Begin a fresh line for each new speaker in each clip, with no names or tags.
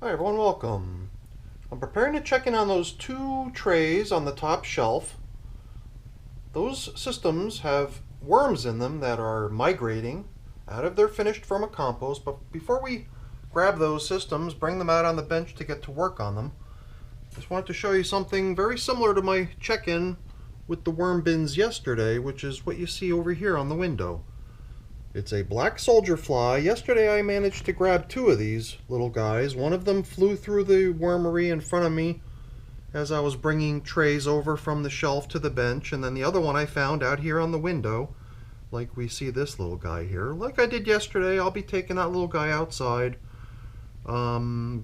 Hi everyone, welcome. I'm preparing to check in on those two trays on the top shelf. Those systems have worms in them that are migrating out of their finished vermicompost, but before we grab those systems, bring them out on the bench to get to work on them, just wanted to show you something very similar to my check-in with the worm bins yesterday, which is what you see over here on the window. It's a black soldier fly. Yesterday I managed to grab two of these little guys. One of them flew through the wormery in front of me as I was bringing trays over from the shelf to the bench, and then the other one I found out here on the window, like we see this little guy here. Like I did yesterday, I'll be taking that little guy outside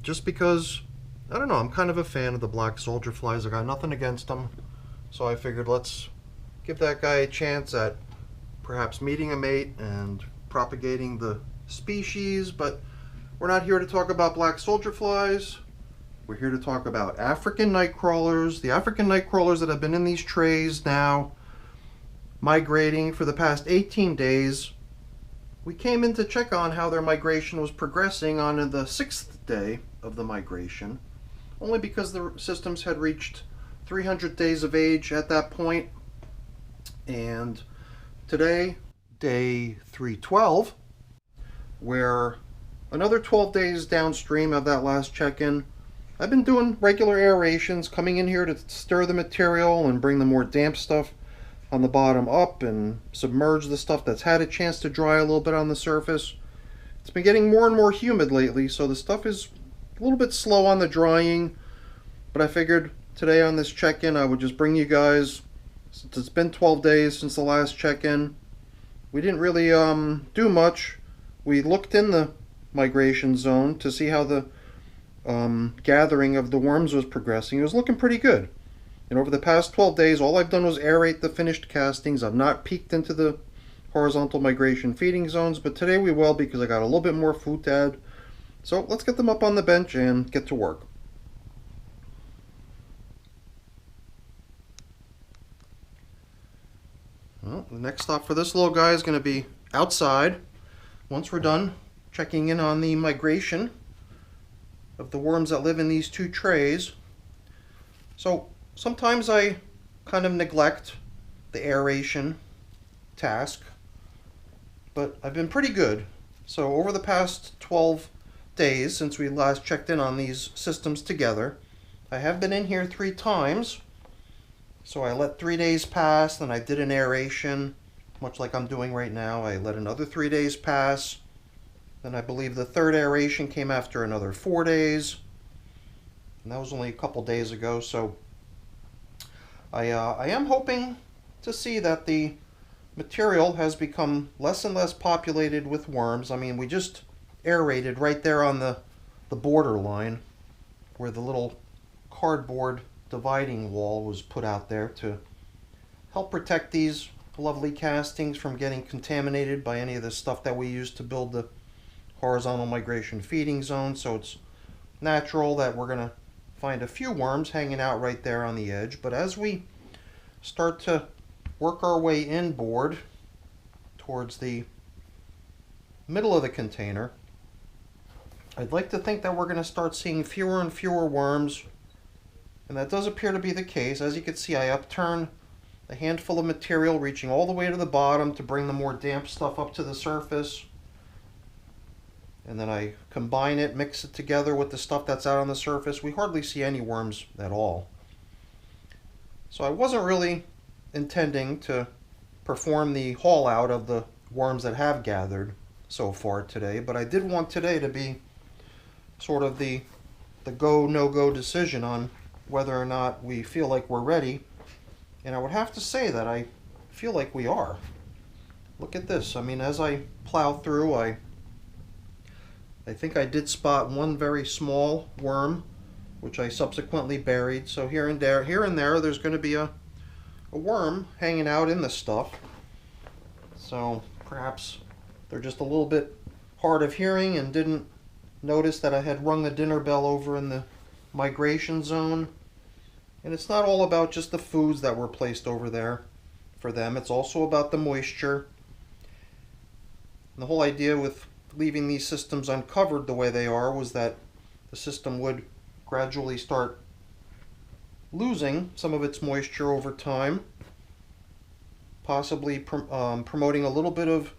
just because, I don't know, I'm kind of a fan of the black soldier flies. I got nothing against them, so I figured let's give that guy a chance at perhaps meeting a mate and propagating the species. But we're not here to talk about black soldier flies. We're here to talk about African night crawlers, the African night crawlers that have been in these trays now, migrating for the past 18 days. We came in to check on how their migration was progressing on the 6th day of the migration, only because the systems had reached 300 days of age at that point. And today, day 312, we're another 12 days downstream of that last check-in. I've been doing regular aerations, coming in here to stir the material and bring the more damp stuff on the bottom up and submerge the stuff that's had a chance to dry a little bit on the surface. It's been getting more and more humid lately, so the stuff is a little bit slow on the drying, but I figured today on this check-in I would just bring you guys, since it's been 12 days since the last check-in. We didn't really do much. We looked in the migration zone to see how the gathering of the worms was progressing. It was looking pretty good. And over the past 12 days, all I've done was aerate the finished castings. I've not peeked into the horizontal migration feeding zones, but today we will, because I got a little bit more food to add. So let's get them up on the bench and get to work. Well, the next stop for this little guy is going to be outside. Once we're done checking in on the migration of the worms that live in these two trays. So sometimes I kind of neglect the aeration task, but I've been pretty good. So over the past 12 days since we last checked in on these systems together, I have been in here 3 times. So I let 3 days pass, then I did an aeration, much like I'm doing right now. I let another 3 days pass. Then I believe the third aeration came after another 4 days. And that was only a couple days ago. So I am hoping to see that the material has become less and less populated with worms. I mean, we just aerated right there on the border line where the little cardboard dividing wall was put out there to help protect these lovely castings from getting contaminated by any of the stuff that we use to build the horizontal migration feeding zone. So it's natural that we're going to find a few worms hanging out right there on the edge. But as we start to work our way inboard towards the middle of the container, I'd like to think that we're going to start seeing fewer and fewer worms. And that does appear to be the case. As you can see, I upturn a handful of material reaching all the way to the bottom to bring the more damp stuff up to the surface. And then I combine it, mix it together with the stuff that's out on the surface. We hardly see any worms at all. So I wasn't really intending to perform the haul out of the worms that have gathered so far today, but I did want today to be sort of the go, no-go decision on whether or not we feel like we're ready. And I would have to say that I feel like we are. Look at this. I mean, as I plow through, I think I did spot one very small worm, which I subsequently buried. So here and there, there's going to be a worm hanging out in the stuff. So perhaps they're just a little bit hard of hearing and didn't notice that I had rung the dinner bell over in the migration zone. And it's not all about just the foods that were placed over there for them. It's also about the moisture. And the whole idea with leaving these systems uncovered the way they are was that the system would gradually start losing some of its moisture over time, possibly promoting a little bit of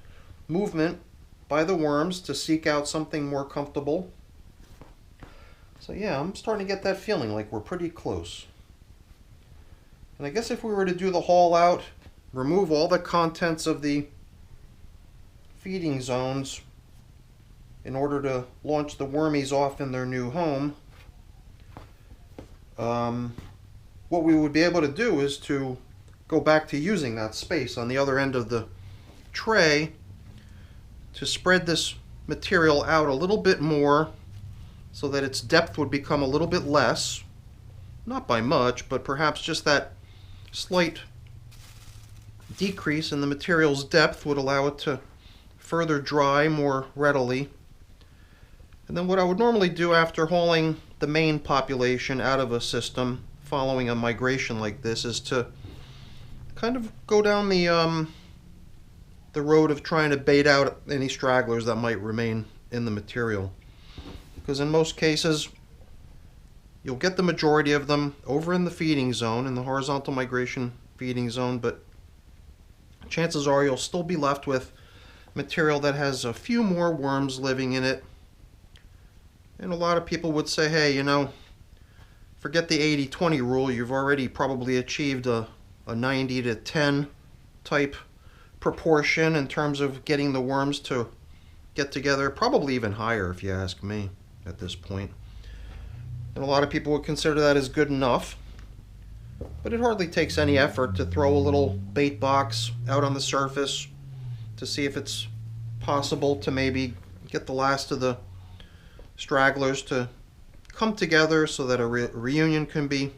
movement by the worms to seek out something more comfortable. So yeah, I'm starting to get that feeling like we're pretty close. And I guess if we were to do the haul out, remove all the contents of the feeding zones in order to launch the wormies off in their new home, what we would be able to do is to go back to using that space on the other end of the tray to spread this material out a little bit more so that its depth would become a little bit less, not by much, but perhaps just that slight decrease in the material's depth would allow it to further dry more readily. And then what I would normally do after hauling the main population out of a system following a migration like this is to kind of go down the road of trying to bait out any stragglers that might remain in the material. Because in most cases, you'll get the majority of them over in the feeding zone, in the horizontal migration feeding zone, but chances are you'll still be left with material that has a few more worms living in it. And a lot of people would say, hey, you know, forget the 80-20 rule. You've already probably achieved a 90 to 10 type proportion in terms of getting the worms to get together, probably even higher if you ask me at this point. And a lot of people would consider that as good enough, but it hardly takes any effort to throw a little bait box out on the surface to see if it's possible to maybe get the last of the stragglers to come together so that a reunion can be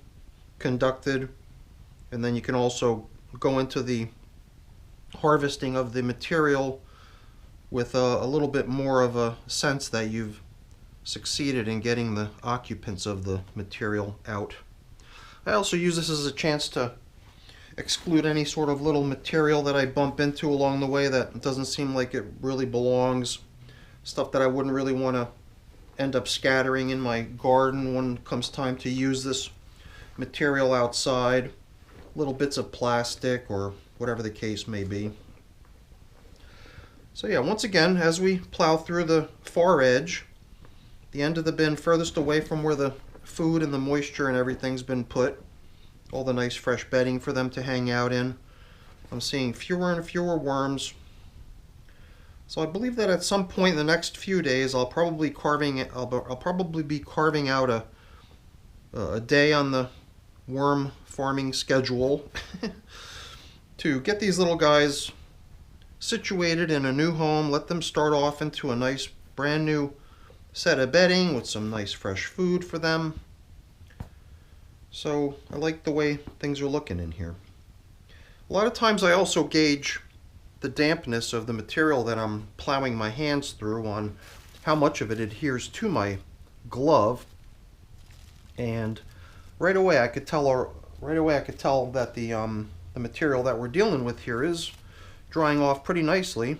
conducted. And then you can also go into the harvesting of the material with a little bit more of a sense that you've succeeded in getting the occupants of the material out. I also use this as a chance to exclude any sort of little material that I bump into along the way that doesn't seem like it really belongs. Stuff that I wouldn't really want to end up scattering in my garden when it comes time to use this material outside. Little bits of plastic or whatever the case may be. So yeah, once again, as we plow through the far edge, the end of the bin furthest away from where the food and the moisture and everything's been put, all the nice fresh bedding for them to hang out in, I'm seeing fewer and fewer worms. So I believe that at some point in the next few days I'll probably be carving out a day on the worm farming schedule to get these little guys situated in a new home, let them start off into a nice brand new set of bedding with some nice fresh food for them. So I like the way things are looking in here. A lot of times I also gauge the dampness of the material that I'm plowing my hands through on how much of it adheres to my glove, and right away I could tell that the material that we're dealing with here is drying off pretty nicely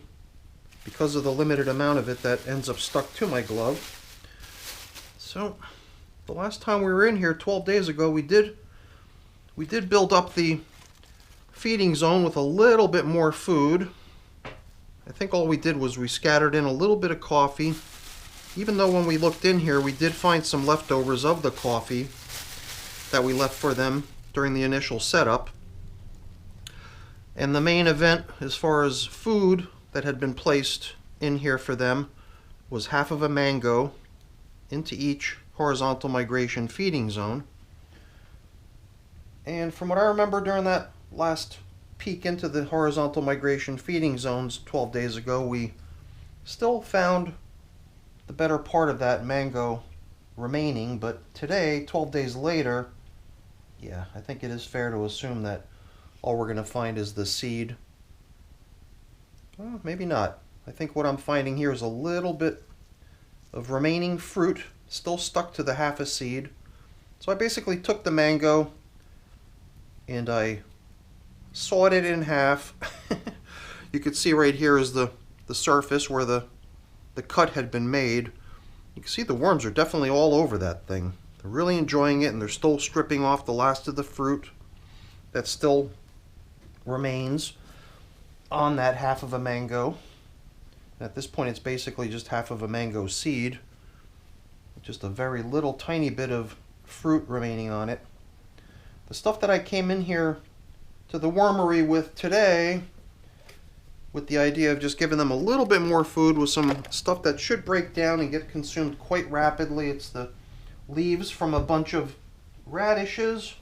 because of the limited amount of it that ends up stuck to my glove. So the last time we were in here 12 days ago, we did build up the feeding zone with a little bit more food. I think all we did was we scattered in a little bit of coffee, even though when we looked in here we did find some leftovers of the coffee that we left for them during the initial setup. And the main event as far as food that had been placed in here for them was half of a mango into each horizontal migration feeding zone. And from what I remember during that last peek into the horizontal migration feeding zones 12 days ago, we still found the better part of that mango remaining, but today, 12 days later, yeah, I think it is fair to assume that all we're going to find is the seed. Well, maybe not. I think what I'm finding here is a little bit of remaining fruit still stuck to the half a seed. So I basically took the mango and I sawed it in half. You could see right here is the surface where the cut had been made. You can see the worms are definitely all over that thing. They're really enjoying it, and they're still stripping off the last of the fruit that still remains on that half of a mango. At this point, it's basically just half of a mango seed, just a very little tiny bit of fruit remaining on it. The stuff that I came in here to the wormery with today, with the idea of just giving them a little bit more food, with some stuff that should break down and get consumed quite rapidly. It's the leaves from a bunch of radishes,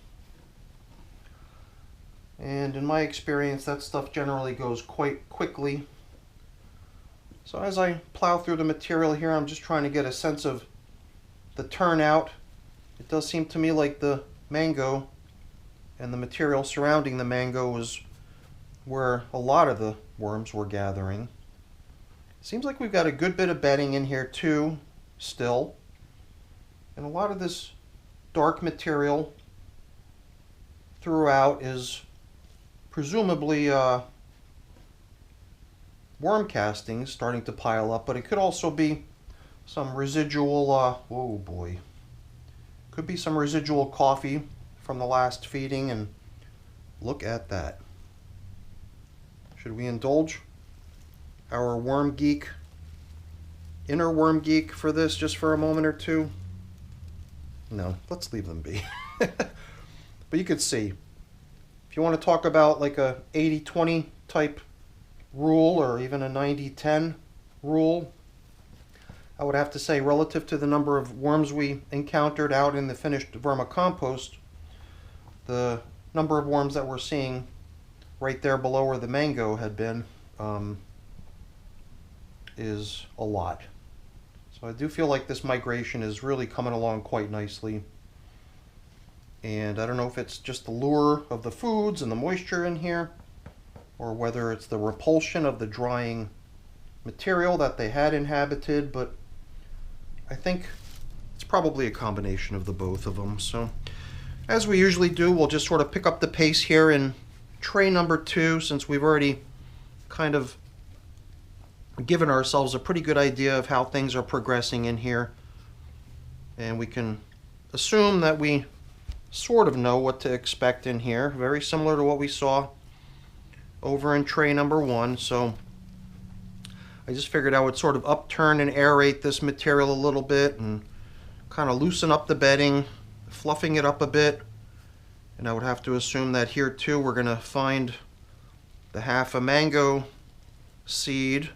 and in my experience that stuff generally goes quite quickly. So as I plow through the material here, I'm just trying to get a sense of the turnout. It does seem to me like the mango and the material surrounding the mango was where a lot of the worms were gathering. Seems like we've got a good bit of bedding in here too, still. And a lot of this dark material throughout is presumably worm castings starting to pile up, but it could also be some residual, oh boy, could be some residual coffee from the last feeding, and look at that. Should we indulge our worm geek, inner worm geek for this just for a moment or two? No, let's leave them be. But you could see, if you want to talk about like a 80-20 type rule, or even a 90-10 rule, I would have to say relative to the number of worms we encountered out in the finished vermicompost, the number of worms that we're seeing right there below where the mango had been is a lot. So I do feel like this migration is really coming along quite nicely. And I don't know if it's just the lure of the foods and the moisture in here, or whether it's the repulsion of the drying material that they had inhabited, but I think it's probably a combination of the both of them. So as we usually do, we'll just sort of pick up the pace here in tray number 2, since we've already kind of given ourselves a pretty good idea of how things are progressing in here. And we can assume that we sort of know what to expect in here, very similar to what we saw over in tray number 1. So I just figured I would sort of upturn and aerate this material a little bit and kind of loosen up the bedding, fluffing it up a bit. And I would have to assume that here too we're going to find the half a mango seed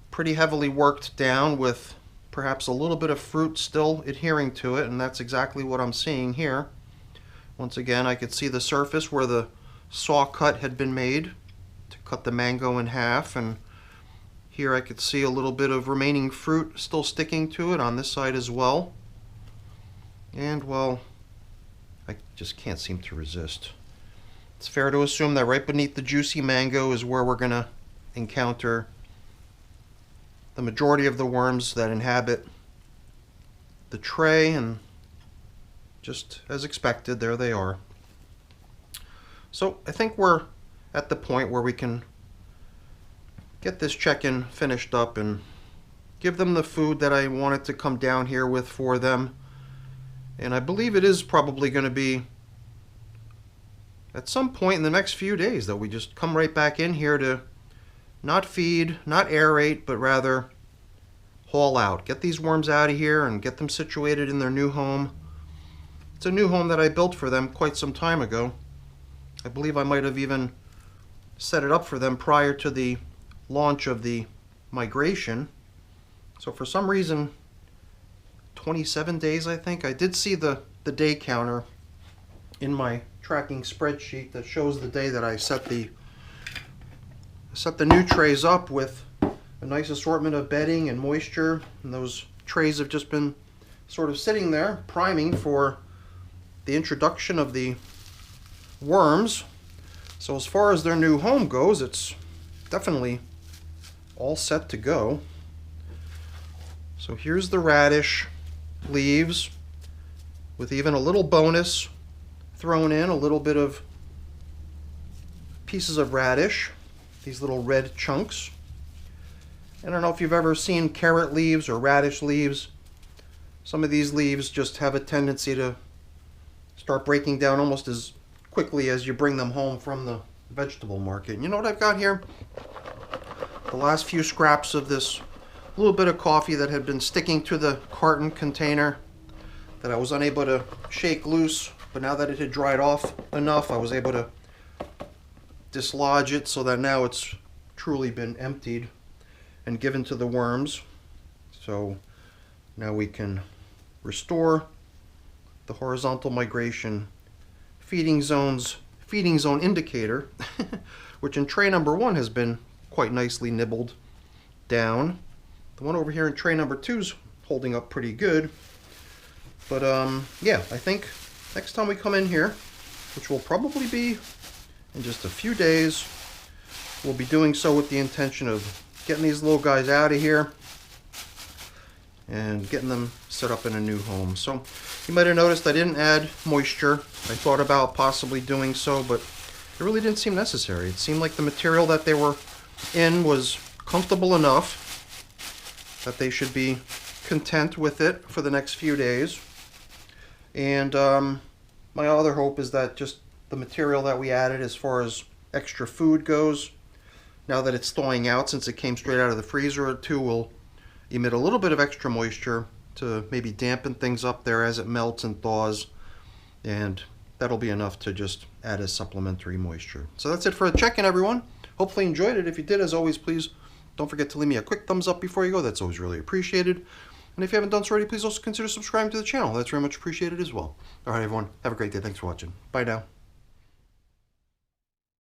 pretty heavily worked down, with perhaps a little bit of fruit still adhering to it, and that's exactly what I'm seeing here. Once again, I could see the surface where the saw cut had been made to cut the mango in half, and here I could see a little bit of remaining fruit still sticking to it on this side as well. And well, I just can't seem to resist. It's fair to assume that right beneath the juicy mango is where we're going to encounter the majority of the worms that inhabit the tray, and just as expected, there they are. So I think we're at the point where we can get this check-in finished up and give them the food that I wanted to come down here with for them. And I believe it is probably going to be at some point in the next few days that we just come right back in here to not feed, not aerate, but rather haul out. Get these worms out of here and get them situated in their new home. It's a new home that I built for them quite some time ago. I believe I might have even set it up for them prior to the launch of the migration. So for some reason, 27 days I think. I did see the day counter in my tracking spreadsheet that shows the day that I set the new trays up with a nice assortment of bedding and moisture, and those trays have just been sort of sitting there priming for the introduction of the worms. So as far as their new home goes, it's definitely all set to go. So here's the radish leaves with even a little bonus thrown in, a little bit of pieces of radish, these little red chunks. I don't know if you've ever seen carrot leaves or radish leaves. Some of these leaves just have a tendency to start breaking down almost as quickly as you bring them home from the vegetable market. And you know what I've got here? The last few scraps of this little bit of coffee that had been sticking to the carton container that I was unable to shake loose, but now that it had dried off enough, I was able to dislodge it so that now it's truly been emptied and given to the worms. So now we can restore the horizontal migration feeding zone indicator, which in tray number 1 has been quite nicely nibbled down. The one over here in tray number 2 is holding up pretty good. But yeah, I think next time we come in here, which will probably be in just a few days, we'll be doing so with the intention of getting these little guys out of here and getting them set up in a new home. So you might have noticed I didn't add moisture. I thought about possibly doing so, but it really didn't seem necessary. It seemed like the material that they were in was comfortable enough that they should be content with it for the next few days. And my other hope is that just the material that we added as far as extra food goes, now that it's thawing out, since it came straight out of the freezer or two, will emit a little bit of extra moisture to maybe dampen things up there as it melts and thaws, and that'll be enough to just add as supplementary moisture. So that's it for the check-in, everyone. Hopefully you enjoyed it. If you did, as always, please don't forget to leave me a quick thumbs up before you go. That's always really appreciated. And if you haven't done so already, please also consider subscribing to the channel. That's very much appreciated as well. All right, everyone. Have a great day. Thanks for watching. Bye now.